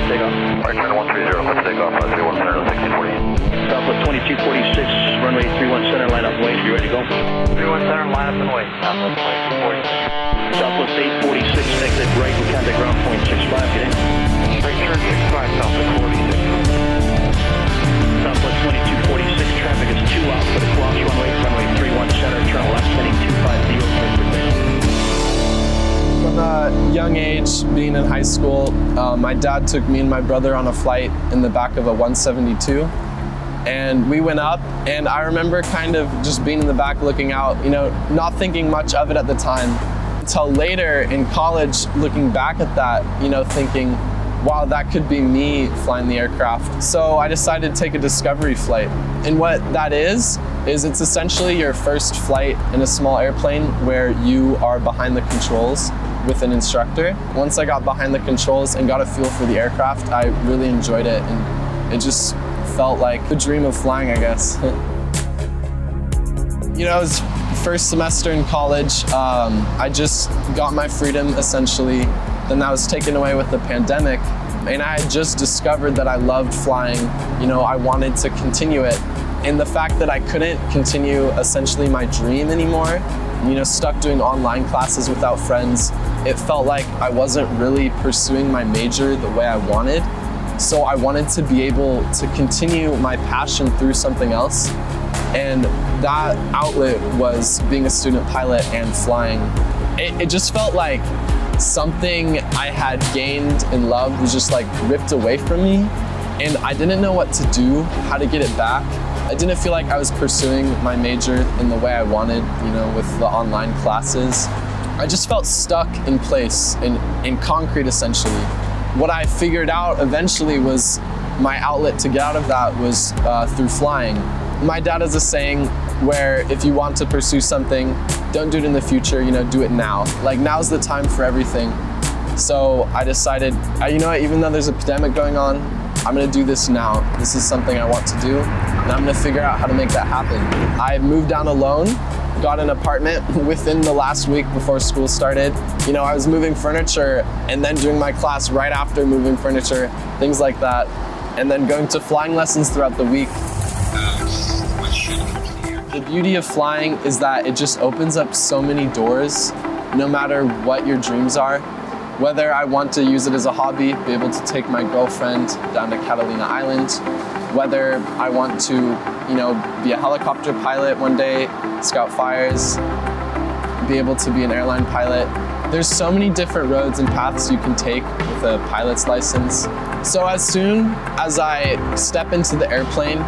takeoff. Right, turn 130, let's take off, 01 center, 1640. Southwest 2246, runway 31 center, line up and wait. You ready to go? 31 center, line up and wait. Southwest 2246. Southwest 846, exit right, we contact ground point 65, get in. Right, turn 65, Southwest 46. Southwest 2246, traffic is 2 out for the cross runway 31 center, turn left, heading 250, clear for takeoff. From a young age, being in high school, my dad took me and my brother on a flight in the back of a 172. And we went up, and I remember kind of just being in the back looking out, not thinking much of it at the time. Until later in college, looking back at that, thinking, wow, that could be me flying the aircraft. So I decided to take a discovery flight. And what that is it's essentially your first flight in a small airplane where you are behind the controls with an instructor. Once I got behind the controls and got a feel for the aircraft, I really enjoyed it, and it just felt like the dream of flying, I guess. It was first semester in college. I just got my freedom, essentially. Then that was taken away with the pandemic, and I had just discovered that I loved flying. I wanted to continue it. And the fact that I couldn't continue essentially my dream anymore, stuck doing online classes without friends, it felt like I wasn't really pursuing my major the way I wanted. So I wanted to be able to continue my passion through something else. And that outlet was being a student pilot and flying. It just felt like something I had gained and loved was just like ripped away from me. And I didn't know what to do, how to get it back. I didn't feel like I was pursuing my major in the way I wanted, with the online classes. I just felt stuck in place, in concrete essentially. What I figured out eventually was my outlet to get out of that was through flying. My dad has a saying where if you want to pursue something, don't do it in the future, do it now. Like, now's the time for everything. So I decided, even though there's a pandemic going on, I'm gonna do this now. This is something I want to do, and I'm gonna figure out how to make that happen. I moved down alone, got an apartment within the last week before school started. I was moving furniture and then doing my class right after moving furniture, things like that. And then going to flying lessons throughout the week. The beauty of flying is that it just opens up so many doors, no matter what your dreams are. Whether I want to use it as a hobby, be able to take my girlfriend down to Catalina Island, whether I want to, be a helicopter pilot one day, scout fires, be able to be an airline pilot. There's so many different roads and paths you can take with a pilot's license. So as soon as I step into the airplane,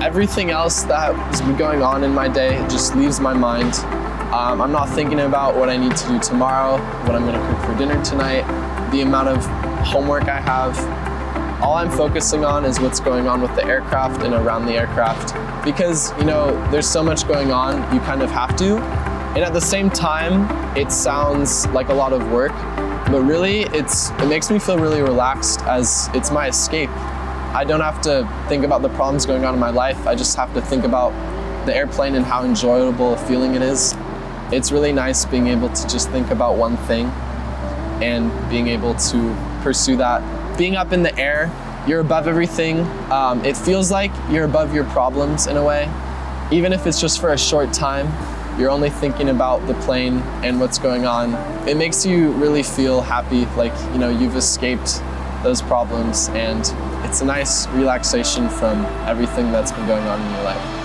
everything else that has been going on in my day just leaves my mind. I'm not thinking about what I need to do tomorrow, what I'm gonna cook for dinner tonight, the amount of homework I have. All I'm focusing on is what's going on with the aircraft and around the aircraft. Because, there's so much going on, you kind of have to. And at the same time, it sounds like a lot of work, but really it makes me feel really relaxed, as it's my escape. I don't have to think about the problems going on in my life. I just have to think about the airplane and how enjoyable a feeling it is. It's really nice being able to just think about one thing and being able to pursue that. Being up in the air, you're above everything. It feels like you're above your problems in a way. Even if it's just for a short time, you're only thinking about the plane and what's going on. It makes you really feel happy, like, you've escaped those problems, and it's a nice relaxation from everything that's been going on in your life.